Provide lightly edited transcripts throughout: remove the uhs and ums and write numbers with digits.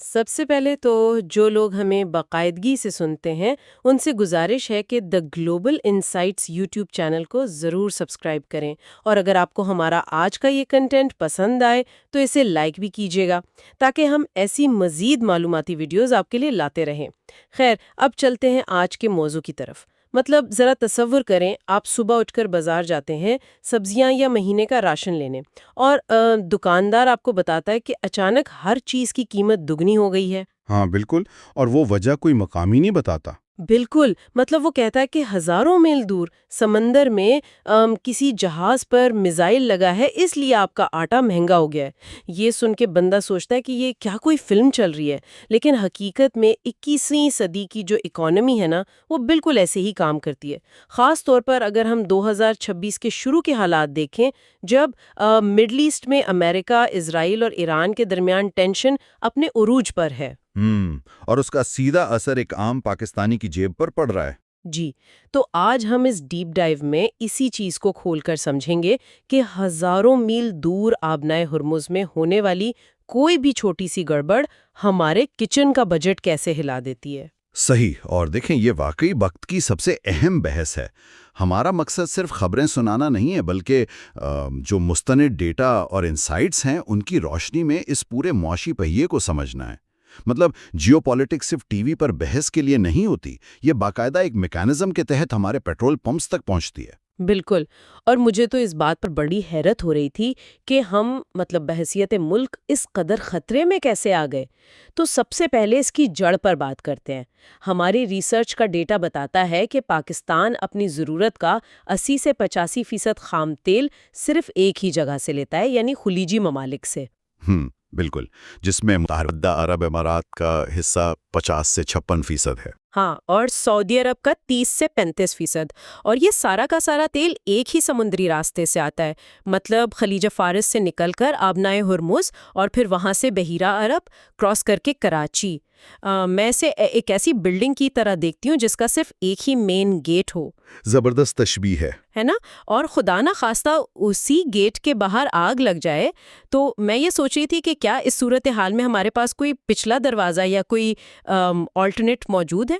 सबसे पहले तो जो लोग हमें बाकायदगी से सुनते हैं, उनसे गुजारिश है कि the global insights YouTube channel को ज़रूर सब्सक्राइब करें। और अगर आपको हमारा आज का ये कंटेंट पसंद आए, तो इसे लाइक भी कीजिएगा, ताकि हम ऐसी मज़ीद मालूमाती वीडियोज़ आपके लिए लाते रहें। खैर, अब चलते हैं आज के मौजू की तरफ। मतलब ज़रा तसव्वुर करें, आप सुबह उठकर बाजार जाते हैं सब्जियां या महीने का राशन लेने, और दुकानदार आपको बताता है कि अचानक हर चीज़ की कीमत दुगनी हो गई है। हाँ बिल्कुल। और वो वजह कोई मकामी नहीं बताता। बिल्कुल, मतलब वो कहता है कि हजारों मील दूर समंदर में किसी जहाज पर मिसाइल लगा है, इसलिए आपका आटा महंगा हो गया है। ये सुन के बंदा सोचता है कि ये क्या कोई फिल्म चल रही है, लेकिन हकीकत में 21वीं सदी की जो इकोनॉमी है ना, वो बिल्कुल ऐसे ही काम करती है। खास तौर पर अगर हम 2026 के शुरू के हालात देखें, जब मिडल ईस्ट में अमेरिका, इजराइल और ईरान के दरमियान टेंशन अपने उरूज पर है। और उसका सीधा असर एक आम पाकिस्तानी की जेब पर पड़ रहा है। जी, तो आज हम इस डीप डाइव में इसी चीज को खोलकर समझेंगे कि हजारों मील दूर आबनाए हुर्मुज में होने वाली कोई भी छोटी सी गड़बड़ हमारे किचन का बजट कैसे हिला देती है। सही। और देखें, ये वाकई वक्त की सबसे अहम बहस है। हमारा मकसद सिर्फ खबरें सुनाना नहीं है, बल्कि जो मुस्तनिद डेटा और इंसाइट्स हैं, उनकी रोशनी में इस पूरे मौशी पहिए को समझना है। मतलब जियोपॉलिटिक्स सिर्फ टीवी पर बहस के लिए नहीं होती, ये बाकायदा एक मैकेनिज्म के तहत हमारे पेट्रोल पंप्स तक पहुंचती है। बिल्कुल। और मुझे तो इस बात पर बड़ी हैरत हो रही थी कि हम मतलब बहसियत मुल्क इस कदर खतरे में कैसे आ गए। तो सबसे पहले इसकी जड़ पर बात करते हैं। हमारी रिसर्च का डेटा बताता है कि पाकिस्तान अपनी ज़रूरत का 80 से 85% खाम तेल सिर्फ एक ही जगह से लेता है, यानी खुलीजी ममालिक से। बिल्कुल। जिसमें मुत्तहदा अरब अमारात का हिस्सा 50 से 56% है। हाँ, और सऊदी अरब का 30 से 35%। और ये सारा का सारा तेल एक ही समुद्री रास्ते से आता है, मतलब खलीज फारिस से निकलकर आबनाए हुर्मुज और फिर वहां से बहीरा अरब क्रॉस करके कराची। मैं इसे एक ऐसी बिल्डिंग की तरह देखती हूँ जिसका सिर्फ एक ही मेन गेट हो। जबरदस्त तशबीह है ना? और खुदा ना खास्ता उसी गेट के बाहर आग लग जाए, तो मैं ये सोच रही थी कि क्या इस सूरत हाल में हमारे पास कोई पिछला दरवाज़ा या कोई ऑल्टरनेट मौजूद है?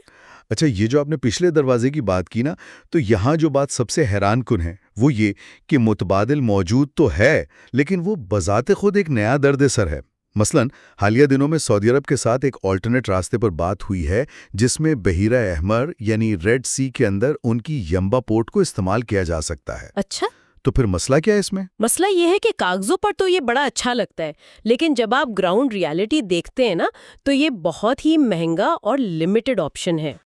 अच्छा, ये जो आपने पिछले दरवाजे की बात की ना, तो यहाँ जो बात सबसे हैरानकुन है वो ये कि मुतबादिल मौजूद तो है, लेकिन वो बजाते खुद एक नया दर्द सर है। मसलन हालिया दिनों में सऊदी अरब के साथ एक ऑल्टरनेट रास्ते पर बात हुई है, जिसमें बहीरा अहमर यानी रेड सी के अंदर उनकी यंबा पोर्ट को इस्तेमाल किया जा सकता है। अच्छा। तो फिर मसला क्या है इसमें? मसला ये है कि कागजों पर तो ये बड़ा अच्छा लगता है, लेकिन जब आप ग्राउंड रियलिटी देखते हैं ना, तो ये बहुत ही महंगा और लिमिटेड ऑप्शन है।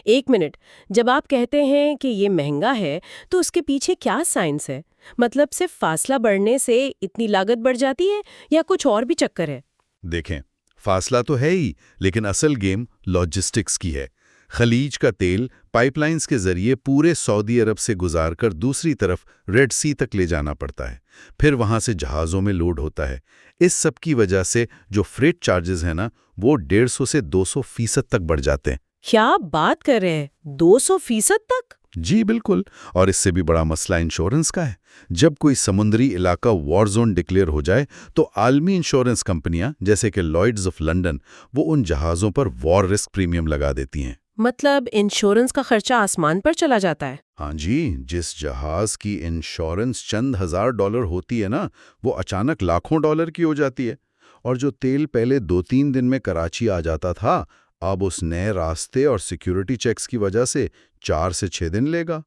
एक मिनट, जब आप कहते हैं कि ये महंगा है, तो उसके पीछे क्या साइंस है? मतलब सिर्फ फासला बढ़ने से इतनी लागत बढ़ जाती है, या कुछ और भी चक्कर है? देखें, फासला तो है ही, लेकिन असल गेम लॉजिस्टिक्स की है। खलीज का तेल पाइपलाइंस के जरिए पूरे सऊदी अरब से गुजारकर दूसरी तरफ रेड सी तक ले जाना पड़ता है, फिर वहां से जहाज़ों में लोड होता है। इस सब की वजह से जो फ्रेट चार्जेस हैं ना, वो 150 से 200% तक बढ़ जाते हैं। क्या आप बात कर रहे हैं? 200% तक? जी बिल्कुल। और इससे भी बड़ा मसला इंश्योरेंस का है। जब कोई समुद्री इलाका वॉर जोन डिक्लेयर हो जाए, तो आलमी इंश्योरेंस कंपनियां जैसे कि लॉयड्स ऑफ लंदन, वो उन जहाज़ों पर वॉर रिस्क प्रीमियम लगा देती हैं। मतलब इंश्योरेंस का खर्चा आसमान पर चला जाता है? हाँ जी, जिस जहाज की इंश्योरेंस चंद हजार डॉलर होती है ना, वो अचानक लाखों डॉलर की हो जाती है। और जो तेल पहले 2-3 दिन में कराची आ जाता था, अब उस नए रास्ते और सिक्योरिटी चेक्स की वजह से 4 से 6 दिन लेगा।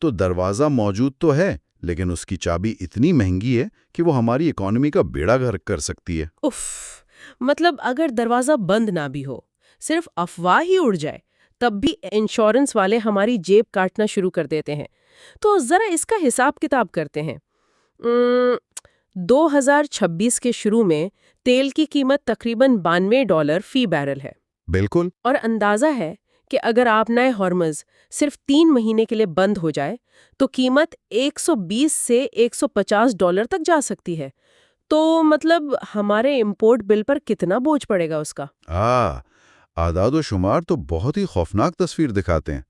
तो दरवाज़ा मौजूद तो है, लेकिन उसकी चाबी इतनी महंगी है कि वो हमारी इकोनॉमी का बेड़ा गर्क कर सकती है। उफ, मतलब अगर दरवाजा बंद ना भी हो, सिर्फ अफवाह ही उड़ जाए, तब भी इंश्योरेंस वाले हमारी जेब काटना शुरू कर देते हैं। तो जरा इसका हिसाब किताब करते हैं। 2026 के शुरू में तेल की कीमत तकरीबन $92 फी बैरल है। बिल्कुल। और अंदाजा है कि अगर आप नए हॉर्मज सिर्फ 3 महीने के लिए बंद हो जाए, तो कीमत 120 से $150 तक जा सकती है। तो मतलब हमारे इंपोर्ट बिल पर कितना बोझ पड़ेगा उसका? आदाद व शुमार तो बहुत ही खौफनाक तस्वीर दिखाते हैं।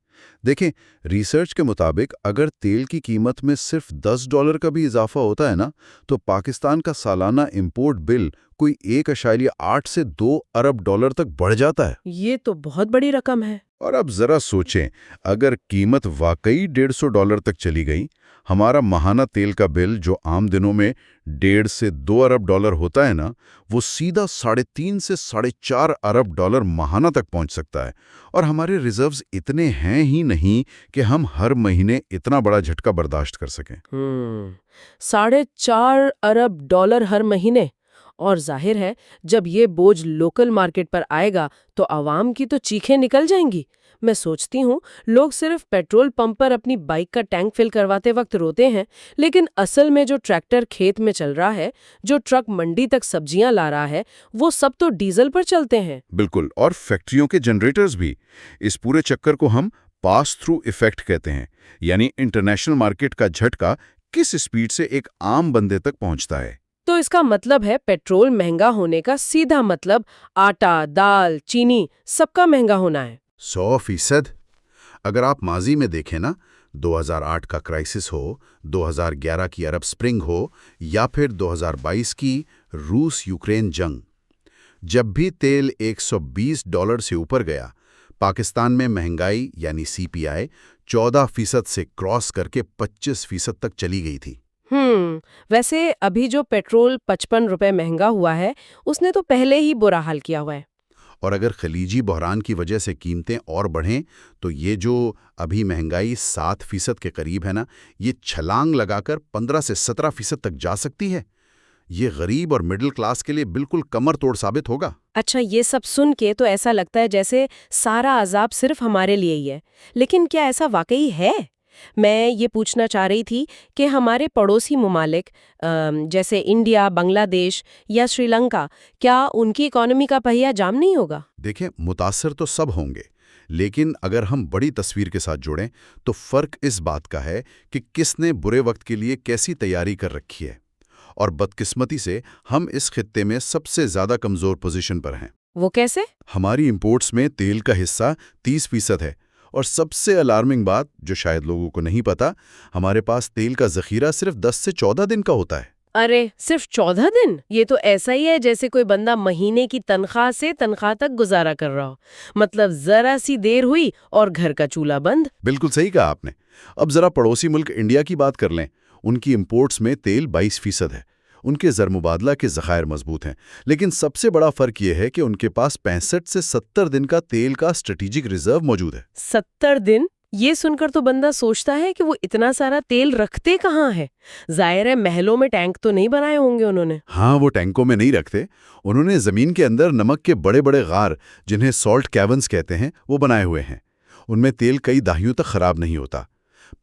देखें, रिसर्च के मुताबिक अगर तेल की कीमत में सिर्फ $10 का भी इजाफा होता है ना, तो पाकिस्तान का सालाना इंपोर्ट बिल कोई 1.8 से 2 अरब डॉलर तक बढ़ जाता है। ये तो बहुत बड़ी रकम है। और अब जरा सोचें, अगर कीमत वाकई $150 तक चली गई, हमारा माहाना तेल का बिल जो आम दिनों में 1.5 से 2 अरब डॉलर होता है ना, वो सीधा 3.5 से 4.5 अरब डॉलर माहाना तक पहुंच सकता है। और हमारे रिजर्व्स इतने हैं ही नहीं कि हम हर महीने इतना बड़ा झटका बर्दाश्त कर सकें। 4.5 अरब डॉलर हर महीने। और जाहिर है जब ये बोझ लोकल मार्केट पर आएगा तो आवाम की तो चीखें निकल जाएंगी। मैं सोचती हूँ लोग सिर्फ पेट्रोल पंप पर अपनी बाइक का टैंक फिल करवाते वक्त रोते हैं, लेकिन असल में जो ट्रैक्टर खेत में चल रहा है, जो ट्रक मंडी तक सब्जियां ला रहा है, वो सब तो डीजल पर चलते हैं। बिल्कुल, और फैक्ट्रियों के जनरेटर्स भी। इस पूरे चक्कर को हम पास थ्रू इफेक्ट कहते हैं, यानी इंटरनेशनल मार्केट का झटका किस स्पीड से एक आम बंदे तक पहुंचता है। तो इसका मतलब है पेट्रोल महंगा होने का सीधा मतलब आटा, दाल, चीनी सबका महंगा होना है। 100%। अगर आप माजी में देखें ना, 2008 का क्राइसिस हो, 2011 की अरब स्प्रिंग हो या फिर 2022 की रूस यूक्रेन जंग, जब भी तेल $120 से ऊपर गया, पाकिस्तान में महंगाई यानी सीपीआई 14% से क्रॉस करके 25% तक चली गई थी। वैसे अभी जो पेट्रोल 55 रुपए महंगा हुआ है, उसने तो पहले ही बुरा हाल किया हुआ है। और अगर खलीजी बहरान की वजह से कीमतें और बढ़ें, तो ये जो अभी महंगाई 7% के करीब है ना, ये छलांग लगाकर 15 से 17% तक जा सकती है। ये गरीब और मिडिल क्लास के लिए बिल्कुल कमर तोड़ साबित होगा। अच्छा, ये सब सुन के तो ऐसा लगता है जैसे सारा अजाब सिर्फ हमारे लिए ही है। लेकिन क्या ऐसा वाकई है? मैं ये पूछना चाह रही थी कि हमारे पड़ोसी ममालिक जैसे इंडिया, बांग्लादेश या श्रीलंका, क्या उनकी इकोनॉमी का पहिया जाम नहीं होगा? देखें, मुतासर तो सब होंगे, लेकिन अगर हम बड़ी तस्वीर के साथ जोड़ें, तो फर्क इस बात का है कि किसने बुरे वक्त के लिए कैसी तैयारी कर रखी है। और बदकिस्मती से हम इस खित्ते में सबसे ज्यादा कमजोर पोजीशन पर हैं। वो कैसे? हमारी इंपोर्ट्स में तेल का हिस्सा 30% है। और सबसे अलार्मिंग बात, जो शायद लोगों को नहीं पता, हमारे पास तेल का जखीरा सिर्फ 10 से 14 दिन का होता है। अरे, सिर्फ 14 दिन? ये तो ऐसा ही है जैसे कोई बंदा महीने की तनख्वाह से तनख्वाह तक गुजारा कर रहा हो। मतलब जरा सी देर हुई और घर का चूल्हा बंद। बिल्कुल सही कहा आपने। अब जरा पड़ोसी मुल्क इंडिया की बात कर लें। उनकी इंपोर्ट्स में तेल 22% है। उनके ज़र-मुबादला के ज़खायर मजबूत हैं, लेकिन सबसे बड़ा फ़र्क ये है कि उनके पास 65 से 70 दिन का तेल का स्ट्रेटेजिक रिजर्व मौजूद है। 70 दिन? ये सुनकर तो बंदा सोचता है कि वो इतना सारा तेल रखते कहाँ है। जाहिर है महलों में टैंक तो नहीं बनाए होंगे उन्होंने। हाँ, वो टैंकों में नहीं रखते। उन्होंने ज़मीन के अंदर नमक के बड़े-बड़े गार, जिन्हें सॉल्ट कैवर्न्स कहते हैं, वो बनाए हुए हैं। उनमें तेल कई दहाइयों तक खराब नहीं होता।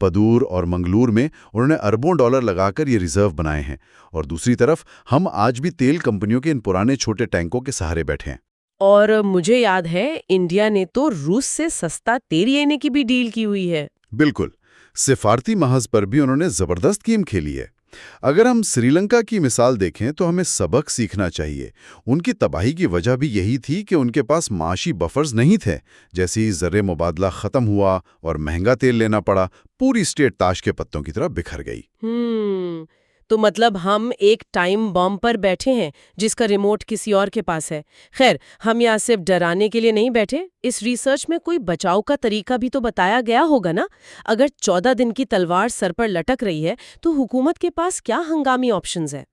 पदूर और मंगलूर में उन्होंने अरबों डॉलर लगाकर ये रिजर्व बनाए हैं। और दूसरी तरफ हम आज भी तेल कंपनियों के इन पुराने छोटे टैंकों के सहारे बैठे हैं। और मुझे याद है इंडिया ने तो रूस से सस्ता तेल लेने की भी डील की हुई है। बिल्कुल, सिफारती महज पर भी उन्होंने जबरदस्त गेम खेली है। अगर हम श्रीलंका की मिसाल देखें तो हमें सबक सीखना चाहिए। उनकी तबाही की वजह भी यही थी कि उनके पास माशी बफर्स नहीं थे। जैसे ही ज़र मुबादला ख़त्म हुआ और महंगा तेल लेना पड़ा, पूरी स्टेट ताश के पत्तों की तरह बिखर गई। तो मतलब हम एक टाइम बॉम्ब पर बैठे हैं जिसका रिमोट किसी और के पास है। खैर, हम यहाँ सिर्फ डराने के लिए नहीं बैठे। इस रिसर्च में कोई बचाव का तरीका भी तो बताया गया होगा ना? अगर 14 दिन की तलवार सर पर लटक रही है तो हुकूमत के पास क्या हंगामी ऑप्शंस है?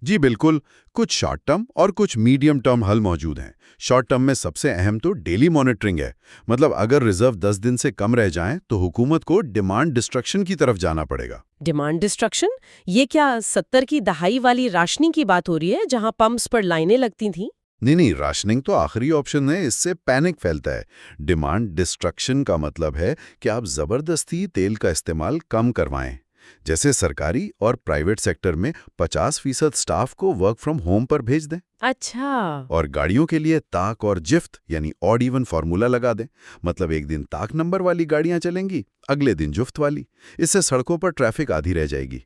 जी बिल्कुल, कुछ शॉर्ट टर्म और कुछ मीडियम टर्म हल मौजूद हैं। शॉर्ट टर्म में सबसे अहम तो डेली मॉनिटरिंग है। मतलब अगर रिजर्व 10 दिन से कम रह जाएं तो हुकूमत को डिमांड डिस्ट्रक्शन की तरफ जाना पड़ेगा। Demand destruction? ये क्या 70 की दहाई वाली राशनिंग की बात हो रही है जहां पंप्स पर लाइनें लगती थीं? नहीं, राशनिंग तो आखिरी ऑप्शन है। इससे पैनिक फैलता है। डिमांड डिस्ट्रक्शन का मतलब है कि आप जबरदस्ती तेल का इस्तेमाल कम करवाएं। जैसे सरकारी और प्राइवेट सेक्टर में 50% स्टाफ को वर्क फ्रॉम होम पर भेज दें। अच्छा। और गाड़ियों के लिए ताक और जिफ्त यानी ऑड इवन फार्मूला लगा दें। मतलब एक दिन ताक नंबर वाली गाड़ियां चलेंगी, अगले दिन जुफ्त वाली। इससे सड़कों पर ट्रैफिक आधी रह जाएगी।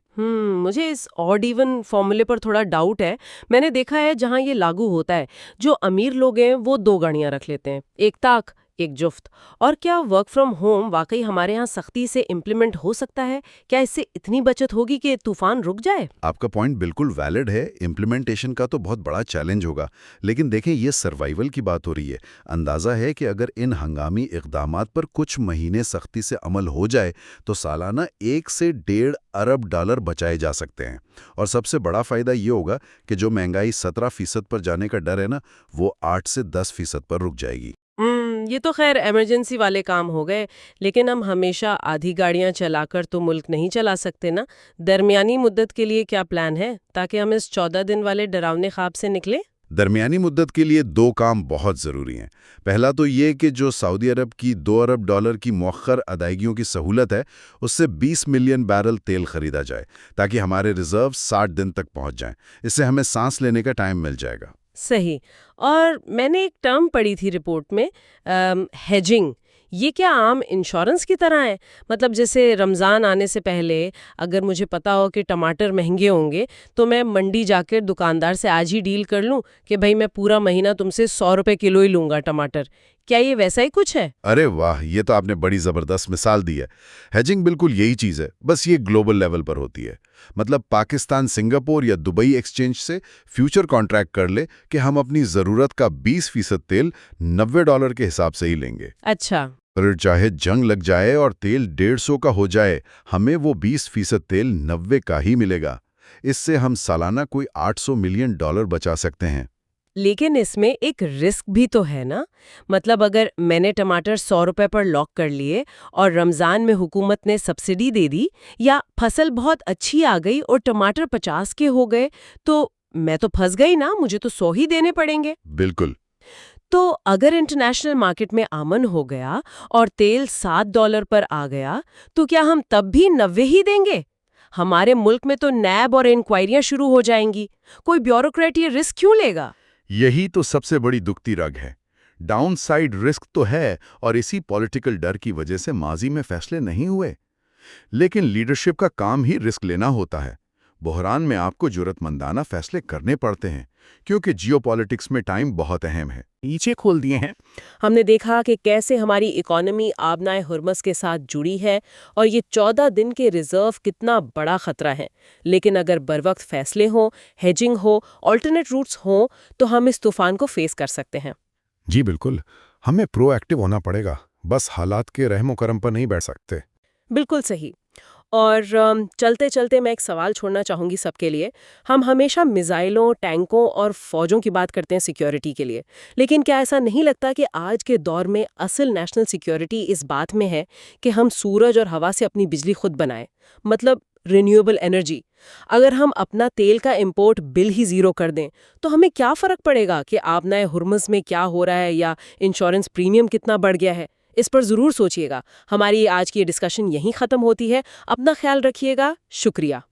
मुझे इस ऑड इवन फॉर्मूले पर थोड़ा डाउट है। मैंने देखा है जहां ये लागू होता है, जो अमीर लोग हैं वो 2 गाड़ियां रख लेते हैं, एक ताक एकजुफ्त। और क्या वर्क फ्रॉम होम वाकई हमारे यहाँ सख्ती से इम्प्लीमेंट हो सकता है? क्या इससे इतनी बचत होगी कि तूफान रुक जाए? आपका पॉइंट बिल्कुल वैलिड है। इम्प्लीमेंटेशन का तो बहुत बड़ा चैलेंज होगा, लेकिन देखें ये सर्वाइवल की बात हो रही है। अंदाज़ा है कि अगर इन हंगामी इक़दामात पर कुछ महीने सख्ती से अमल हो जाए तो सालाना 1 से 1.5 अरब बचाए जा सकते हैं। और सबसे बड़ा फ़ायदा ये होगा कि जो महंगाई 17% पर जाने का डर है ना, वो 8 से 10% पर रुक जाएगी। ये तो खैर इमरजेंसी वाले काम हो गए, लेकिन हम हमेशा आधी गाड़ियां चलाकर तो मुल्क नहीं चला सकते ना। दरमियानी मुद्दत के लिए क्या प्लान है ताकि हम इस 14 दिन वाले डरावने ख्वाब से निकले? दरमियानी मुद्दत के लिए 2 काम बहुत ज़रूरी हैं। पहला तो ये कि जो सऊदी अरब की $2 अरब की मौखर अदायगियों की सहूलत है, उससे 20 मिलियन बैरल तेल खरीदा जाए ताकि हमारे रिजर्व 60 दिन तक पहुंच जाएं। इससे हमें सांस लेने का टाइम मिल जाएगा। सही। और मैंने एक टर्म पढ़ी थी रिपोर्ट में, हेजिंग। ये क्या आम इंश्योरेंस की तरह है? मतलब जैसे रमज़ान आने से पहले अगर मुझे पता हो कि टमाटर महंगे होंगे तो मैं मंडी जाकर दुकानदार से आज ही डील कर लूं कि भाई मैं पूरा महीना तुमसे 100 रुपए किलो ही लूंगा टमाटर। क्या ये वैसा ही कुछ है? अरे वाह, ये तो आपने बड़ी ज़बरदस्त मिसाल दी है। हेजिंग बिल्कुल यही चीज़ है, बस ये ग्लोबल लेवल पर होती है। मतलब पाकिस्तान सिंगापुर या दुबई एक्सचेंज से फ्यूचर कॉन्ट्रैक्ट कर ले कि हम अपनी ज़रूरत का 20% तेल $90 के हिसाब से ही लेंगे। अच्छा। फिर चाहे जंग लग जाए और तेल 150 का हो जाए, हमें वो 20% तेल 90 का ही मिलेगा। इससे हम सालाना कोई $800 मिलियन बचा सकते हैं। लेकिन इसमें एक रिस्क भी तो है ना? मतलब अगर मैंने टमाटर 100 रुपए पर लॉक कर लिए और रमज़ान में हुकूमत ने सब्सिडी दे दी, या फसल बहुत अच्छी आ गई और टमाटर 50 के हो गए, तो मैं तो फंस गई ना, मुझे तो 100 ही देने पड़ेंगे। बिल्कुल। तो अगर इंटरनेशनल मार्केट में अमन हो गया और तेल $7 पर आ गया, तो क्या हम तब भी 90 ही देंगे? हमारे मुल्क में तो नैब और इंक्वायरियां शुरू हो जाएंगी। कोई ब्यूरोक्रेट ये रिस्क क्यों लेगा? यही तो सबसे बड़ी दुखती रग है। डाउनसाइड रिस्क तो है, और इसी पॉलिटिकल डर की वजह से माजी में फैसले नहीं हुए। लेकिन लीडरशिप का काम ही रिस्क लेना होता है। बहरान में आपको जुर्रतमंदाना फैसले करने पड़ते हैं, क्योंकि जियोपॉलिटिक्स में टाइम बहुत अहम है। नीचे खोल दिए हैं। हमने देखा कि कैसे हमारी इकोनॉमी आबनाए हुर्मस के साथ जुड़ी है और ये 14 दिन के रिजर्व कितना बड़ा खतरा है। लेकिन अगर बरवक्त फैसले हों, हेजिंग हो, ऑल्टरनेट रूट्स हों, तो हम इस तूफान को फेस कर सकते हैं। जी बिल्कुल, हमें प्रोएक्टिव होना पड़ेगा। बस हालात के रहमो करम पर नहीं बैठ सकते। बिल्कुल सही। और चलते चलते मैं एक सवाल छोड़ना चाहूँगी सबके लिए। हम हमेशा मिसाइलों, टैंकों और फौजों की बात करते हैं सिक्योरिटी के लिए, लेकिन क्या ऐसा नहीं लगता कि आज के दौर में असल नेशनल सिक्योरिटी इस बात में है कि हम सूरज और हवा से अपनी बिजली खुद बनाएं? मतलब रिन्यूएबल एनर्जी। अगर हम अपना तेल का इंपोर्ट बिल ही ज़ीरो कर दें, तो हमें क्या फ़र्क पड़ेगा कि आबनाए हुर्मुज़ में क्या हो रहा है या इंश्योरेंस प्रीमियम कितना बढ़ गया है? इस पर ज़रूर सोचिएगा। हमारी आज की डिस्कशन यहीं ख़त्म होती है। अपना ख्याल रखिएगा। शुक्रिया।